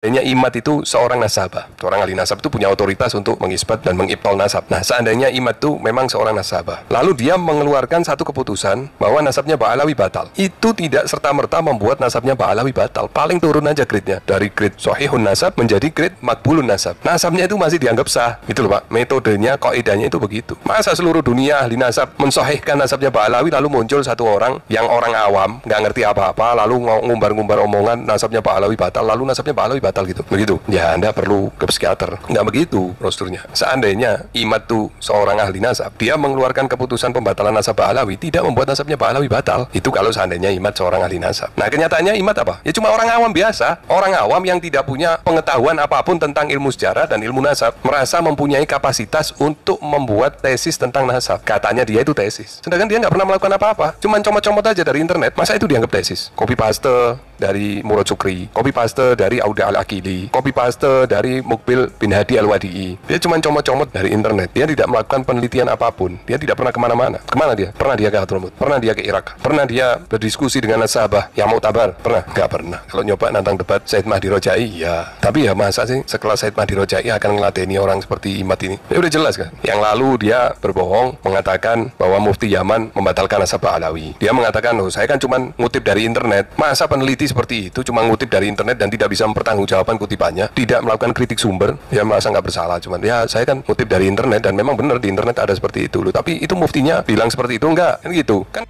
Seandainya Imad itu seorang nasabah, seorang ahli nasab itu punya otoritas untuk mengisbat dan mengibtal nasab. Nah, seandainya Imad itu memang seorang nasabah, lalu dia mengeluarkan satu keputusan bahwa nasabnya Pak Alawi batal, itu tidak serta-merta membuat nasabnya Pak Alawi batal. Paling turun aja grade-nya, dari grade Sahihun Nasab menjadi grade Makbulun Nasab. Nasabnya itu masih dianggap sah, gitu loh Pak. Metodenya, kaidahnya itu begitu. Masa seluruh dunia ahli nasab mensahihkan nasabnya Pak Alawi, lalu muncul satu orang yang orang awam, nggak ngerti apa-apa, lalu ngumbar-ngumbar omongan nasabnya Pak Alawi batal, lalu nasabnya Pak Alawi batal gitu. Begitu. Ya, Anda perlu ke psikiater. Nggak begitu prosedurnya. Seandainya Imad tuh seorang ahli nasab, dia mengeluarkan keputusan pembatalan nasab Pak Alawi, tidak membuat nasabnya Pak Alawi batal. Itu kalau seandainya Imad seorang ahli nasab. Nah, kenyataannya Imad apa? Ya cuma orang awam biasa. Orang awam yang tidak punya pengetahuan apapun tentang ilmu sejarah dan ilmu nasab, merasa mempunyai kapasitas untuk membuat tesis tentang nasab. Katanya dia itu tesis. Sedangkan dia nggak pernah melakukan apa-apa. Cuman comot-comot aja dari internet. Masa itu dianggap tesis? Copy paste dari Murad Sukri, copy paste dari Auda Al-Akili, copy paste dari Mukbil bin Hadi Al-Wadi'i. Dia cuma comot-comot dari internet. Dia tidak melakukan penelitian apapun. Dia tidak pernah kemana-mana. Kemana dia? Pernah dia ke Hadramut? Pernah dia ke Irak? Pernah dia berdiskusi dengan nasabah yang mau tabar? Pernah? Nggak pernah. Kalau nyoba nantang debat Said Mahdi Rojai, ya. Tapi ya masa sih sekelas Said Mahdi Rojai akan ngeladeni orang seperti Imad ini? Ya udah jelas kan. Yang lalu dia berbohong, mengatakan bahwa Mufti Yaman membatalkan nasabah Alawi. Dia mengatakan, loh saya kan cuma ngutip dari internet. Masa peneliti seperti itu cuma ngutip dari internet dan tidak bisa mempertanggungjawabkan kutipannya, tidak melakukan kritik sumber, ya merasa nggak bersalah. Cuman ya saya kan ngutip dari internet dan memang benar di internet ada seperti itu loh. Tapi itu muftinya bilang seperti itu enggak, kan gitu kan.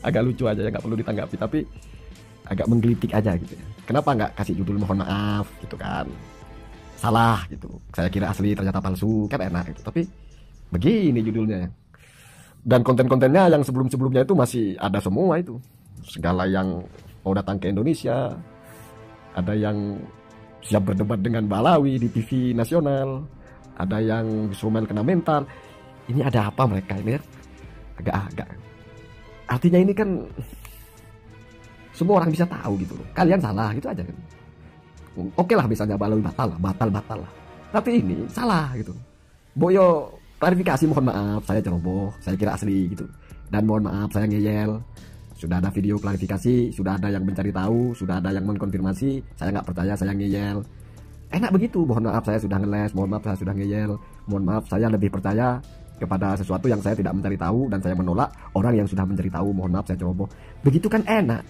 Agak lucu aja ya, nggak perlu ditanggapi, tapi agak menggelitik aja gitu ya. Kenapa nggak kasih judul mohon maaf gitu kan? Salah gitu. Saya kira asli ternyata palsu, kan enak gitu. Tapi begini judulnya. Dan konten-kontennya yang sebelum-sebelumnya itu masih ada semua itu. Segala yang mau datang ke Indonesia, ada yang siap berdebat dengan Balawi di TV nasional, ada yang instrumen kena mental. Ini ada apa mereka ini? Agak-agak. Artinya ini kan semua orang bisa tahu gitu loh. Kalian salah gitu aja kan. Oke lah misalnya Balawi batal lah. Tapi ini salah gitu. Boyo klarifikasi, mohon maaf saya ceroboh, saya kira asli gitu. Dan mohon maaf saya ngeyel. Sudah ada video klarifikasi, sudah ada yang mencari tahu, sudah ada yang mengkonfirmasi, saya nggak percaya, saya ngeyel. Enak begitu, mohon maaf saya sudah ngeles, mohon maaf saya sudah ngeyel, mohon maaf saya lebih percaya kepada sesuatu yang saya tidak mencari tahu dan saya menolak orang yang sudah mencari tahu, mohon maaf saya ceroboh. Begitu kan enak.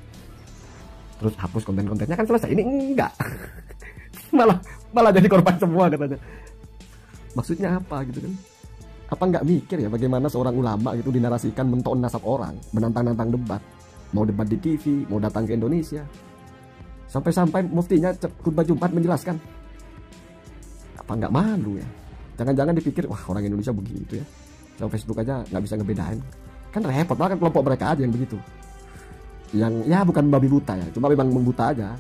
Terus hapus konten-kontennya kan selesai. Ini enggak. malah jadi korban semua katanya. Maksudnya apa gitu kan? Apa nggak mikir ya bagaimana seorang ulama gitu dinarasikan mentok nasab orang, menantang-nantang debat, mau debat di TV, mau datang ke Indonesia, sampai-sampai muftinya khutbah Jumat menjelaskan. Apa nggak malu ya? Jangan-jangan dipikir wah orang Indonesia begitu ya, sama Facebook aja nggak bisa ngebedain, kan repot malah kan kelompok mereka aja yang begitu, yang ya bukan babi buta ya, cuma memang membuta aja.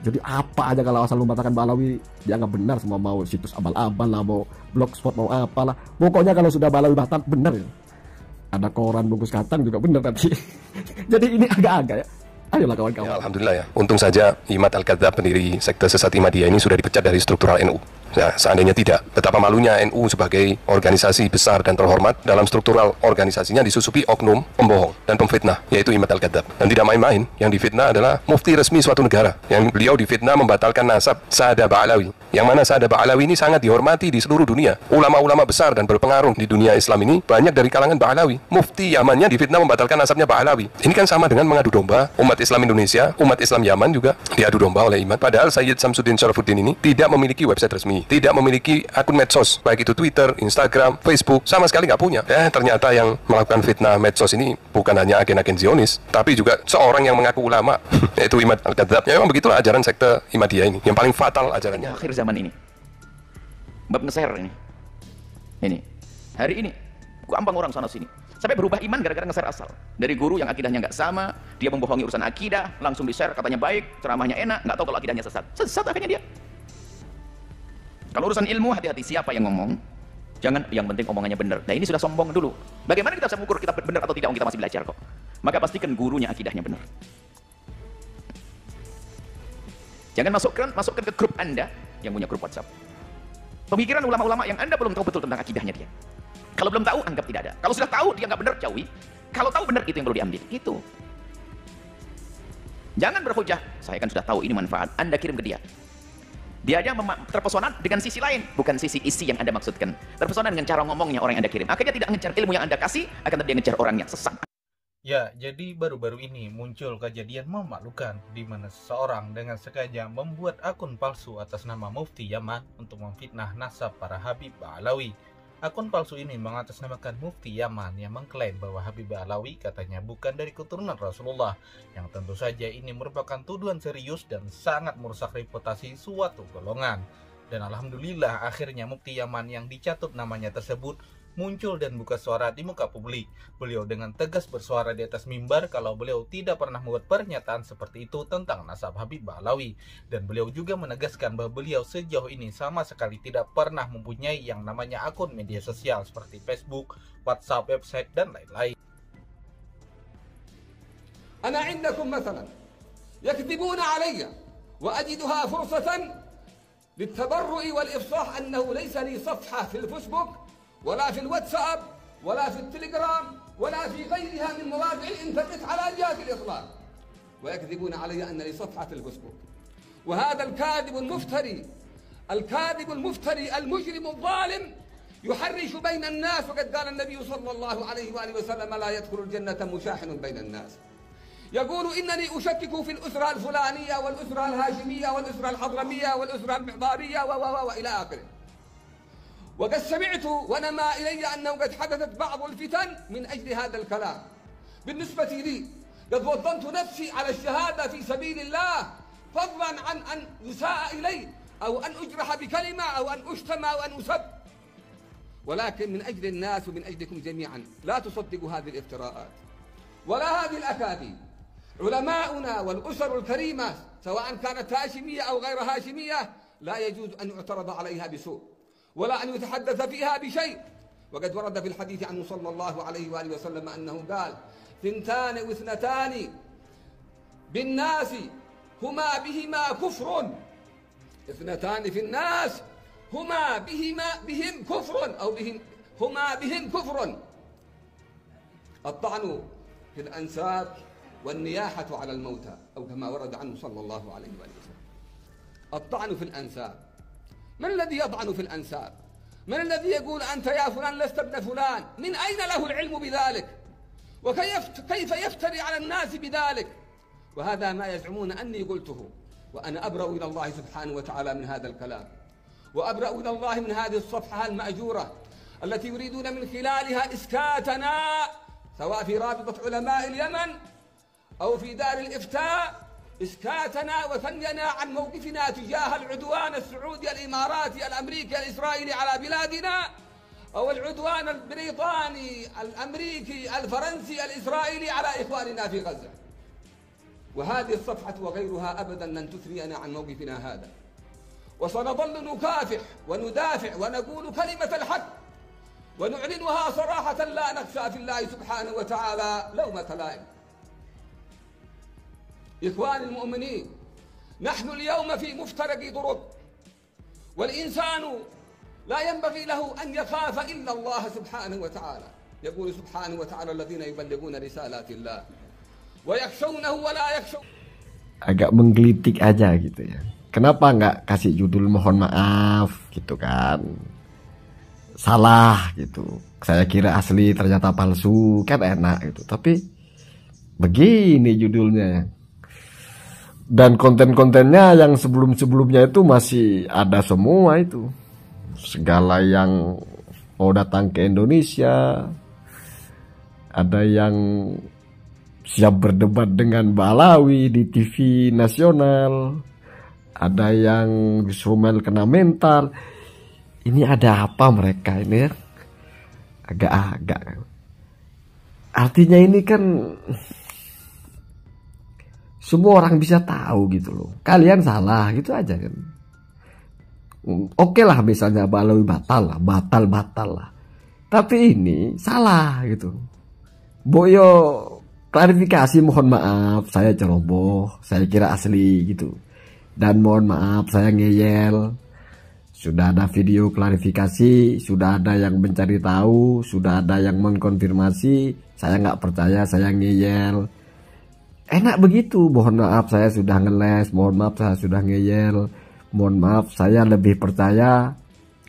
Jadi apa aja kalau asal membatalkan Balawi dianggap benar, semua mau situs abal-abal lah, mau blogspot, mau apalah. Pokoknya kalau sudah Balawi batal benar ya. Ada koran bungkus kacang juga benar nanti. Jadi ini agak-agak ya. Ayolah kawan-kawan. Ya, alhamdulillah ya. Untung saja Imad Al-Kadzab pendiri sekte sesat Imadiyah ini sudah dipecat dari struktural NU. Nah, seandainya tidak, betapa malunya NU sebagai organisasi besar dan terhormat dalam struktural organisasinya disusupi oknum, pembohong, dan pemfitnah, yaitu Imad Al-Kadzab. Dan tidak main-main, yang difitnah adalah mufti resmi suatu negara. Yang beliau difitnah membatalkan nasab Sa'adah Ba'alawi. Yang mana Sa'adah Ba'alawi ini sangat dihormati di seluruh dunia. Ulama-ulama besar dan berpengaruh di dunia Islam ini banyak dari kalangan Ba'alawi. Mufti Yamannya difitnah membatalkan nasabnya Ba'alawi. Ini kan sama dengan mengadu domba umat Islam Indonesia, umat Islam Yaman juga diadu domba oleh Imad. Padahal Sayyid Samsuddin Syarafuddin ini tidak memiliki website resmi, tidak memiliki akun medsos, baik itu Twitter, Instagram, Facebook, sama sekali nggak punya. Ternyata yang melakukan fitnah medsos ini bukan hanya agen-agen Zionis, tapi juga seorang yang mengaku ulama, yaitu Imad Al-Kadzab. Ya memang begitulah ajaran sekte Imadiyah ini, yang paling fatal ajarannya. Akhir zaman ini, bab ngeser ini, hari ini, gampang orang sana sini. Sampai berubah iman gara-gara nge-share asal. Dari guru yang akidahnya nggak sama, dia membohongi urusan akidah, langsung di-share, katanya baik, ceramahnya enak, nggak tahu kalau akidahnya sesat. Sesat akhirnya dia. Kalau urusan ilmu, hati-hati siapa yang ngomong. Jangan, yang penting omongannya benar. Nah ini sudah sombong dulu. Bagaimana kita bisa mengukur kita benar atau tidak, kita masih belajar kok. Maka pastikan gurunya akidahnya benar. Jangan masukkan ke grup Anda yang punya grup WhatsApp pemikiran ulama-ulama yang Anda belum tahu betul tentang akidahnya dia. Kalau belum tahu, anggap tidak ada. Kalau sudah tahu, dia nggak benar, jauhi. Kalau tahu benar, itu yang perlu diambil. Itu. Jangan berhujah, saya kan sudah tahu ini manfaat. Anda kirim ke dia. Dia aja terpesona dengan sisi lain, bukan sisi isi yang Anda maksudkan. Terpesona dengan cara ngomongnya orang yang Anda kirim. Akhirnya tidak ngejar ilmu yang Anda kasih, akan tapi dia ngejar orang yang sesat. Ya, jadi baru-baru ini muncul kejadian memalukan di mana seseorang dengan sengaja membuat akun palsu atas nama Mufti Yaman untuk memfitnah nasab para Habib Ba'alawi. Akun palsu ini mengatasnamakan Mufti Yaman yang mengklaim bahwa Habib Ba'alawi katanya bukan dari keturunan Rasulullah, yang tentu saja ini merupakan tuduhan serius dan sangat merusak reputasi suatu golongan. Dan alhamdulillah akhirnya Mufti Yaman yang dicatut namanya tersebut muncul dan buka suara di muka publik. Beliau dengan tegas bersuara di atas mimbar kalau beliau tidak pernah membuat pernyataan seperti itu tentang nasab Habib Ba'alawi. Dan beliau juga menegaskan bahwa beliau sejauh ini sama sekali tidak pernah mempunyai yang namanya akun media sosial seperti Facebook, WhatsApp, website, dan lain-lain. Ana indakum mathalan yakdibuna alayya wa ajiduha fursatan للتبرؤ والإفصاح أنه ليس لي صفحة في الفيسبوك ولا في الواتساب ولا في التليجرام ولا في غيرها من مواقع الإنترنت على جهة الإطلاق، ويكذبون علي أن لي صفحة في الفيسبوك. وهذا الكاذب المفتري المجرم الظالم يحرش بين الناس، وقد قال النبي صلى الله عليه وآله وسلم لا يدخل الجنة مشاحن بين الناس. يقول إنني أشكك في الأسرة الفلانية والأسرة الهاشمية والأسرة الحضرمية والأسرة المعبارية وإلى آخره. وقد سمعت ونما إلي أنه قد حدثت بعض الفتن من أجل هذا الكلام. بالنسبة لي قد وطنت نفسي على الشهادة في سبيل الله، فضلا عن أن يساء إلي أو أن أجرح بكلمة أو أن أشتم أو أن أسب، ولكن من أجل الناس ومن أجلكم جميعا لا تصدقوا هذه الافتراءات ولا هذه الأكاذيب. علماؤنا والأسر الكريمة سواء كانت هاشمية أو غير هاشمية لا يجوز أن يعترض عليها بسوء ولا أن يتحدث فيها بشيء. وقد ورد في الحديث عنه صلى الله عليه وآله وسلم أنه قال: 2 بالناس هما بهما كفر، 2 في الناس هما بهم كفر أو هما بهم كفر: الطعن في الأنساب والنياحة على الموتى، أو كما ورد عنه صلى الله عليه وآله وسلم. الطعن في الأنساب، من الذي يطعن في الأنساب؟ من الذي يقول أنت يا فلان لست ابن فلان؟ من أين له العلم بذلك؟ وكيف يفتري على الناس بذلك؟ وهذا ما يزعمون أني قلته، وأنا أبرأ إلى الله سبحانه وتعالى من هذا الكلام، وأبرأ إلى الله من هذه الصفحة المأجورة التي يريدون من خلالها إسكاتنا، سواء في رابطة علماء اليمن أو في دار الإفتاء، إسكاتنا وثنينا عن موقفنا تجاه العدوان السعودي الإماراتي الأمريكي الإسرائيلي على بلادنا، أو العدوان البريطاني الأمريكي الفرنسي الإسرائيلي على إخواننا في غزة. وهذه الصفحة وغيرها أبدا لن تثرينا عن موقفنا هذا، وسنظل نكافح وندافع ونقول كلمة الحق ونعلنها صراحة لا نخشى في الله سبحانه وتعالى لومة لائم. إخواني المؤمنين، نحن اليوم في مفترق طرق، والإنسان لا ينبغي له أن يخاف إلا الله سبحانه وتعالى. يقول سبحانه وتعالى: الذين يبلغون رسالات الله ويخشونه ولا يخشون. Agak menggelitik aja gitu ya. Kenapa nggak kasih judul mohon maaf gitu kan? Salah gitu. Saya kira asli ternyata palsu, kan enak gitu. Tapi begini judulnya. Dan konten-kontennya yang sebelum-sebelumnya itu masih ada semua itu. Segala yang mau datang ke Indonesia. Ada yang siap berdebat dengan Ba'alawi di TV nasional. Ada yang Somel kena mental. Ini ada apa mereka ini ya? Agak-agak. Artinya ini kan semua orang bisa tahu gitu loh. Kalian salah gitu aja kan. Oke lah misalnya Ba'alawi batal lah. Tapi ini salah gitu. Boyo klarifikasi, mohon maaf saya ceroboh, saya kira asli gitu. Dan mohon maaf saya ngeyel. Sudah ada video klarifikasi, sudah ada yang mencari tahu, sudah ada yang mengkonfirmasi. Saya nggak percaya, saya ngeyel. Enak begitu, mohon maaf saya sudah ngeles, mohon maaf saya sudah ngeyel, Mohon maaf, saya lebih percaya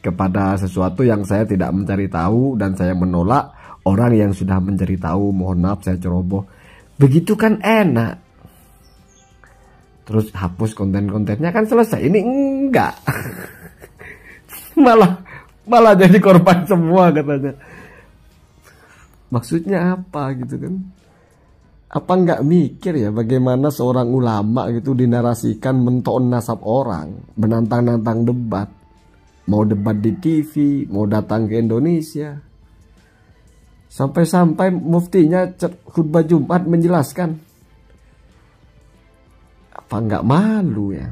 kepada sesuatu yang saya tidak mencari tahu, dan saya menolak orang yang sudah mencari tahu. Mohon maaf saya ceroboh. Begitu kan enak. Terus hapus konten-kontennya kan selesai. Ini enggak. malah jadi korban semua katanya. Maksudnya apa gitu kan? Apa nggak mikir ya bagaimana seorang ulama gitu dinarasikan mentok nasab orang, menantang-nantang debat, mau debat di TV, mau datang ke Indonesia, sampai-sampai muftinya khutbah Jumat menjelaskan. Apa nggak malu ya?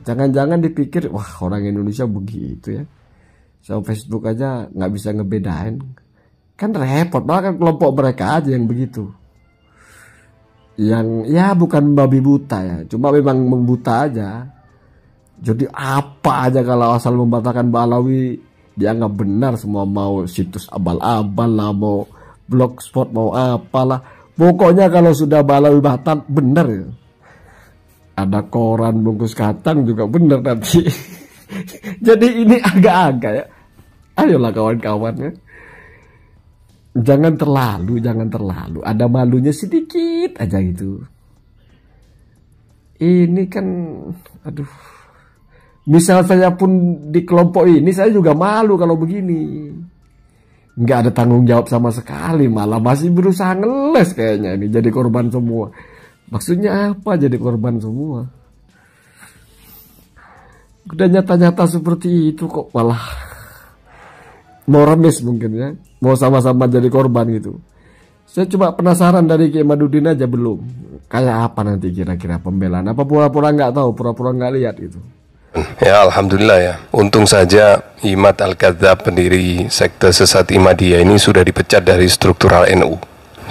Jangan-jangan dipikir wah orang Indonesia begitu ya, sama Facebook aja nggak bisa ngebedain, kan repot banget. Kelompok mereka aja yang begitu, yang ya bukan babi buta ya, cuma memang membuta aja. Jadi apa aja kalau asal membatalkan Ba'alawi dianggap benar semua. Mau situs abal-abal lah, mau blogspot, mau apalah, pokoknya kalau sudah Ba'alawi batal benar ya. Ada koran bungkus kacang juga benar nanti. Jadi ini agak-agak ya, ayolah kawan-kawan ya, jangan terlalu ada malunya sedikit aja gitu. Ini kan aduh, misal saya pun di kelompok ini saya juga malu kalau begini, nggak ada tanggung jawab sama sekali, malah masih berusaha ngeles kayaknya ini, jadi korban semua. Maksudnya apa jadi korban semua? Udah nyata-nyata seperti itu kok malah mau remes mungkin ya, mau sama-sama jadi korban gitu. Saya cuma penasaran dari Kiai Madudin aja belum. Kayak apa nanti kira-kira pembelaan? Apa pura-pura nggak tahu, pura-pura nggak lihat gitu? Ya alhamdulillah ya. Untung saja Imad Al-Kadzab, pendiri sekte sesat Imadiyah ini sudah dipecat dari struktural NU.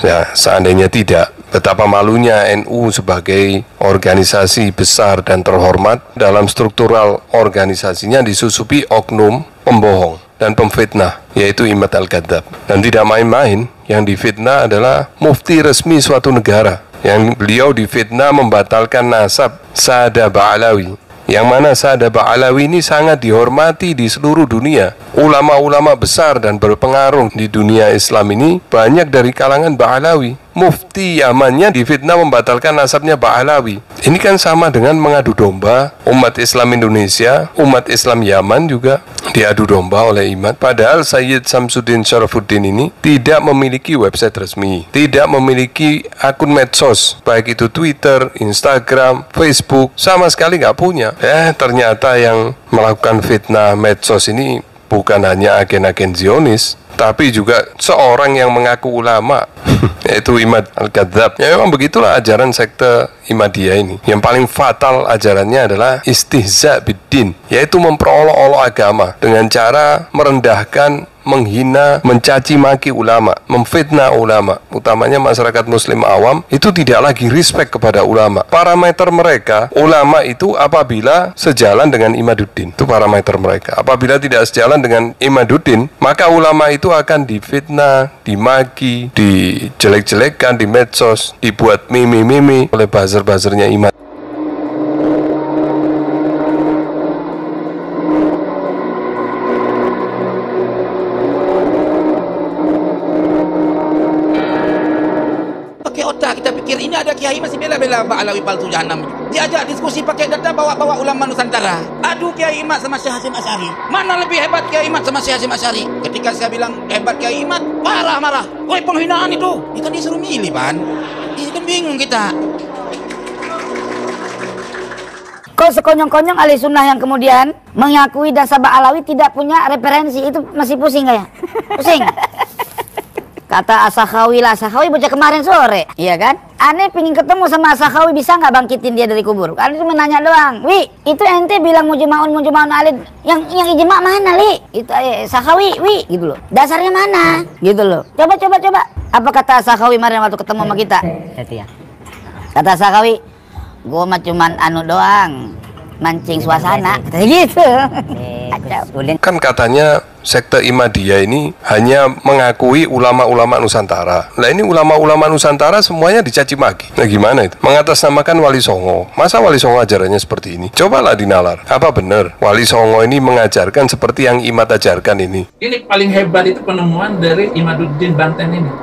Ya, seandainya tidak, betapa malunya NU sebagai organisasi besar dan terhormat dalam struktural organisasinya disusupi oknum pembohong dan pemfitnah, yaitu Imad Al-Kadzab. Dan tidak main-main, yang difitnah adalah mufti resmi suatu negara, yang beliau difitnah membatalkan nasab Sada Ba'alawi, yang mana Sada Ba'alawi ini sangat dihormati di seluruh dunia. Ulama-ulama besar dan berpengaruh di dunia Islam ini banyak dari kalangan Ba'alawi. Mufti Yamannya difitnah membatalkan nasabnya Ba'alawi. Ini kan sama dengan mengadu domba umat Islam Indonesia, umat Islam Yaman juga diadu domba oleh Imad. Padahal Sayyid Samsuddin Syarafuddin ini tidak memiliki website resmi, tidak memiliki akun medsos, baik itu Twitter, Instagram, Facebook, sama sekali nggak punya. Ternyata yang melakukan fitnah medsos ini bukan hanya agen-agen Zionis, tapi juga seorang yang mengaku ulama, yaitu Imad Al-Kadzab. Ya memang begitulah ajaran sekte Imadiyah ini. Yang paling fatal ajarannya adalah istihza biddin, yaitu memperolok-olok agama dengan cara merendahkan, menghina, mencaci maki ulama, memfitnah ulama, utamanya masyarakat muslim awam. Itu tidak lagi respect kepada ulama. Parameter mereka, ulama itu apabila sejalan dengan Imaduddin, itu parameter mereka. Apabila tidak sejalan dengan Imaduddin, maka ulama itu akan difitnah, dimaki, dijelek-jelekkan di medsos, dibuat meme-meme oleh buzzer-buzzernya Imad. Ini ada kiai masih bela-bela Ba'alawi palsu jahanam. Diajak diskusi pakai data, bawa ulama Nusantara. Aduh Kiai Imad sama Syekh Hasyim Asy'ari, mana lebih hebat Kiai Imad sama Syekh Hasyim Asy'ari? Ketika saya bilang hebat Kiai Imad, marah. Woi, penghinaan itu. Ini kan disuruh milih, Pan. Ini kan bingung kita. Kok sekonyong-konyong ahli sunnah yang kemudian mengakui dasar Ba'alawi tidak punya referensi, itu masih pusing gak ya? Pusing. Kata As-Sakhawi lah, As-Sakhawi baca kemarin sore, iya kan? Aneh pingin ketemu sama As-Sakhawi, bisa nggak bangkitin dia dari kubur? Karena cuma nanya doang. Wi, itu ente bilang mujma'un alid, yang ijma' mana, Li? Itu As-Sakhawi, wi, gitu loh. Dasarnya mana? Gitu loh. Coba. Apa kata As-Sakhawi kemarin waktu ketemu sama kita? Kata As-Sakhawi, gua mah cuman anu doang, mancing suasana, katanya gitu. Kan katanya sekte Ihmadiyah ini hanya mengakui ulama-ulama Nusantara. Nah ini ulama-ulama Nusantara semuanya dicaci maki. Nah gimana itu? Mengatasnamakan Wali Songo. Masa Wali Songo ajarannya seperti ini? Cobalah dinalar. Apa benar Wali Songo ini mengajarkan seperti yang Imad ajarkan ini? Ini paling hebat itu penemuan dari Imaduddin Banten ini.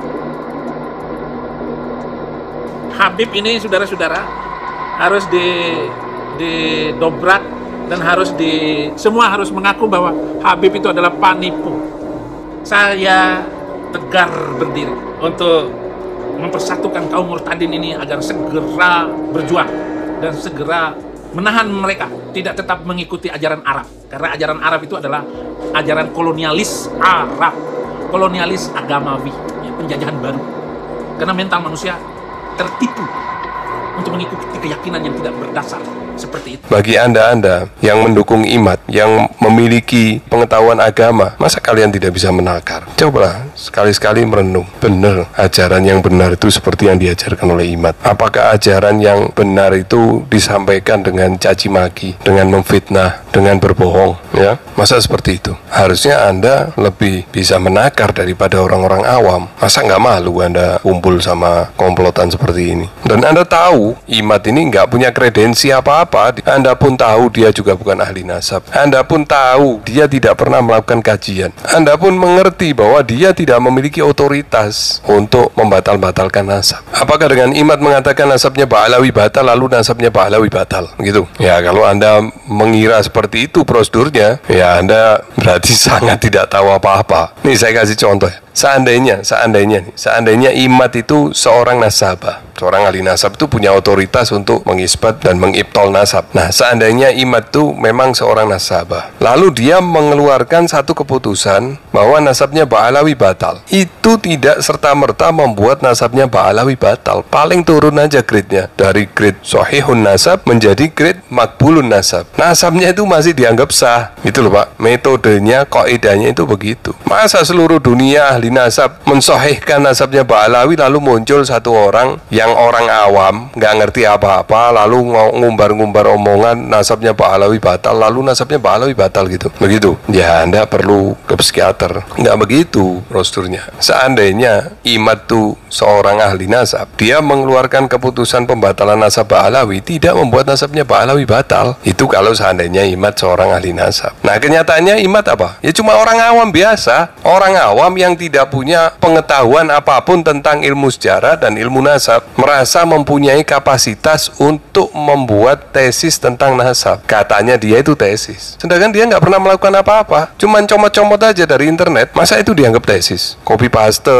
Habib ini saudara-saudara harus didobrak dan semua harus mengaku bahwa Habib itu adalah penipu. Saya tegar berdiri untuk mempersatukan kaum murtadin ini agar segera berjuang dan segera menahan mereka tidak tetap mengikuti ajaran Arab, karena ajaran Arab itu adalah ajaran kolonialis Arab, kolonialis agamawi, ya, penjajahan baru, karena mental manusia tertipu untuk mengikuti keyakinan yang tidak berdasar seperti itu. Bagi anda yang mendukung Imad, yang memiliki pengetahuan agama, masa kalian tidak bisa menakar? Cobalah sekali-sekali merenung. Benar, ajaran yang benar itu seperti yang diajarkan oleh Imad. Apakah ajaran yang benar itu disampaikan dengan caci maki, dengan memfitnah, dengan berbohong? Ya, masa seperti itu? Harusnya anda lebih bisa menakar daripada orang-orang awam. Masa nggak malu anda kumpul sama komplotan seperti ini? Dan anda tahu Imad ini nggak punya kredensi apa-apa. Anda pun tahu dia juga bukan ahli nasab. Anda pun tahu dia tidak pernah melakukan kajian. Anda pun mengerti bahwa dia tidak memiliki otoritas untuk membatal-batalkan nasab. Apakah dengan Imad mengatakan nasabnya Ba'alawi batal, lalu nasabnya Ba'alawi batal? Gitu. Ya, kalau Anda mengira seperti itu prosedurnya, ya Anda berarti sangat tidak tahu apa-apa. Nih saya kasih contoh ya. Seandainya Imad itu seorang nasabah, seorang ahli nasab itu punya otoritas untuk mengisbat dan mengibtol nasab. Nah, seandainya Imad itu memang seorang nasabah, lalu dia mengeluarkan satu keputusan bahwa nasabnya Ba'alawi batal, itu tidak serta-merta membuat nasabnya Ba'alawi batal. Paling turun aja grade-nya dari grade Sahihun Nasab menjadi grade Makbulun Nasab. Nasabnya itu masih dianggap sah. Itu loh Pak, metodenya, kaidahnya itu begitu. Masa seluruh dunia ahli nasab mensahihkan nasabnya Ba'alawi, lalu muncul satu orang yang orang awam nggak ngerti apa-apa, lalu ngumbar-ngumbar omongan nasabnya Ba'alawi batal, lalu nasabnya Ba'alawi batal gitu. Begitu. Ya Anda perlu ke psikiater. Nggak begitu prosedurnya. Seandainya Imad tuh seorang ahli nasab, dia mengeluarkan keputusan pembatalan nasab Ba'alawi, tidak membuat nasabnya Ba'alawi batal. Itu kalau seandainya Imad seorang ahli nasab. Nah kenyataannya Imad apa? Ya cuma orang awam biasa, orang awam yang tidak punya pengetahuan apapun tentang ilmu sejarah dan ilmu nasab, merasa mempunyai kapasitas untuk membuat tesis tentang nasab. Katanya dia itu tesis, sedangkan dia nggak pernah melakukan apa-apa, cuman comot-comot aja dari internet. Masa itu dianggap tesis? Copy paste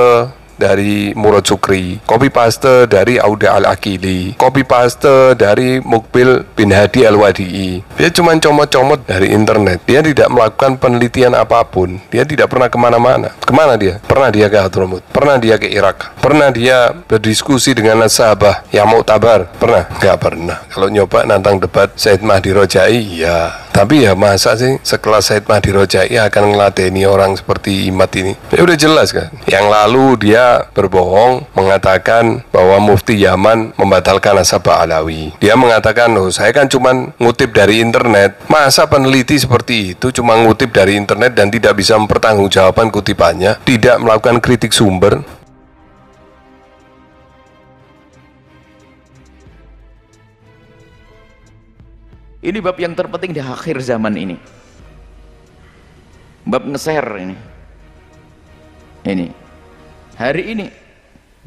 dari Murad Sukri, copy paste dari Auda Al-Akili, copy paste dari Mukbil bin Hadi Al-Wadi'i. Dia cuma comot-comot dari internet. Dia tidak melakukan penelitian apapun. Dia tidak pernah kemana-mana. Kemana dia? Pernah dia ke Hadramut, pernah dia ke Irak, pernah dia berdiskusi dengan nasabah yang Mu'tabar, pernah? Nggak pernah. Kalau nyoba nantang debat Said Mahdi Rojai, ya. Tapi ya masa sih sekelas Said Mahdi Rojai akan ngeladeni orang seperti Imad ini? Ya udah jelas kan. Yang lalu dia berbohong mengatakan bahwa Mufti Yaman membatalkan nasab Ba'alawi. Dia mengatakan, loh saya kan cuma ngutip dari internet. Masa peneliti seperti itu cuma ngutip dari internet dan tidak bisa mempertanggungjawabkan kutipannya, tidak melakukan kritik sumber? Ini bab yang terpenting di akhir zaman ini. Bab nge-share ini. Hari ini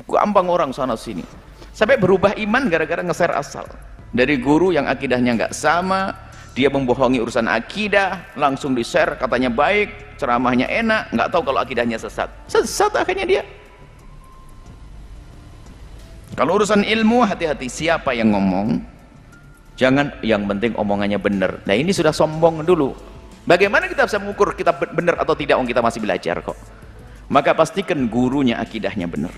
gampang orang sana sini. Sampai berubah iman gara-gara nge-share asal. Dari guru yang akidahnya nggak sama, dia membohongi urusan akidah, langsung di-share katanya baik, ceramahnya enak, nggak tahu kalau akidahnya sesat. Sesat akhirnya dia. Kalau urusan ilmu, hati-hati siapa yang ngomong. Jangan yang penting omongannya benar. Nah ini sudah sombong dulu. Bagaimana kita bisa mengukur kita benar atau tidak? Kita masih belajar kok. Maka pastikan gurunya akidahnya benar.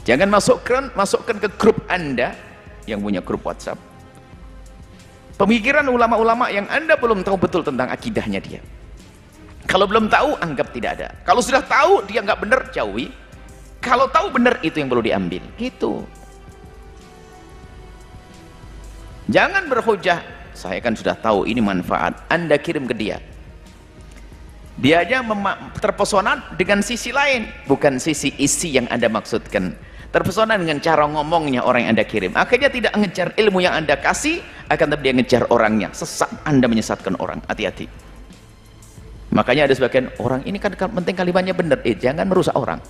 Jangan masukkan ke grup Anda yang punya grup WhatsApp pemikiran ulama-ulama yang Anda belum tahu betul tentang akidahnya dia. Kalau belum tahu, anggap tidak ada. Kalau sudah tahu dia nggak benar, jauhi. Kalau tahu benar, itu yang perlu diambil gitu. Jangan berhujah, saya kan sudah tahu ini manfaat, Anda kirim ke dia. Dia aja terpesona dengan sisi lain, bukan sisi isi yang Anda maksudkan. Terpesona dengan cara ngomongnya orang yang Anda kirim. Akhirnya tidak mengejar ilmu yang Anda kasih, akan tapi dia ngejar orangnya. Sesat, Anda menyesatkan orang. Hati-hati. Makanya ada sebagian orang, ini kan penting kalimatnya benar. Jangan merusak orang.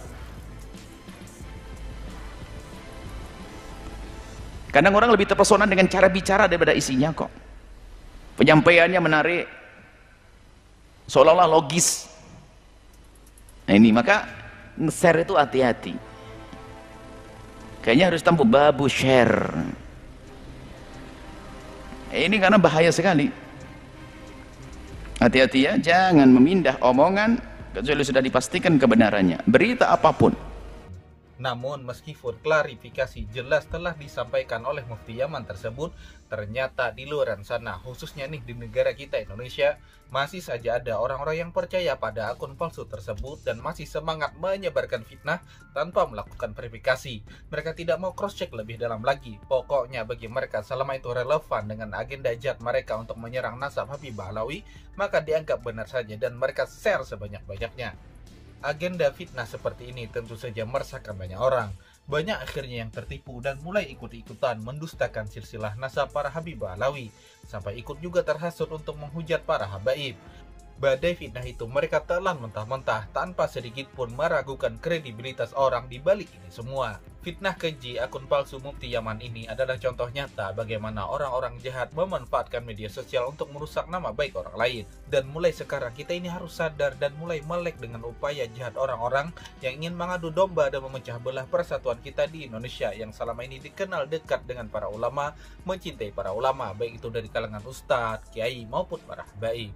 Kadang orang lebih terpesona dengan cara bicara daripada isinya kok. Penyampaiannya menarik, seolah-olah logis. Nah ini, maka nge-share itu hati-hati. Kayaknya harus tampil babu share. Ini karena bahaya sekali. Hati-hati ya, jangan memindah omongan kecuali sudah dipastikan kebenarannya. Berita apapun. Namun meskipun klarifikasi jelas telah disampaikan oleh Mufti Yaman tersebut, ternyata di luar sana, khususnya nih di negara kita Indonesia, masih saja ada orang-orang yang percaya pada akun palsu tersebut dan masih semangat menyebarkan fitnah tanpa melakukan verifikasi. Mereka tidak mau cross check lebih dalam lagi. Pokoknya bagi mereka selama itu relevan dengan agenda jahat mereka untuk menyerang nasab Habib Alawi, maka dianggap benar saja dan mereka share sebanyak-banyaknya. Agenda fitnah seperti ini tentu saja meresahkan banyak orang. Banyak akhirnya yang tertipu dan mulai ikut-ikutan mendustakan silsilah nasab para Habib Alawi, sampai ikut juga terhasut untuk menghujat para habaib. Badai fitnah itu mereka telan mentah-mentah tanpa sedikit pun meragukan kredibilitas orang di balik ini semua. Fitnah keji akun palsu Mufti Yaman ini adalah contoh nyata bagaimana orang-orang jahat memanfaatkan media sosial untuk merusak nama baik orang lain. Dan mulai sekarang kita ini harus sadar dan mulai melek dengan upaya jahat orang-orang yang ingin mengadu domba dan memecah belah persatuan kita di Indonesia yang selama ini dikenal dekat dengan para ulama, mencintai para ulama, baik itu dari kalangan ustadz, kiai maupun para habaib.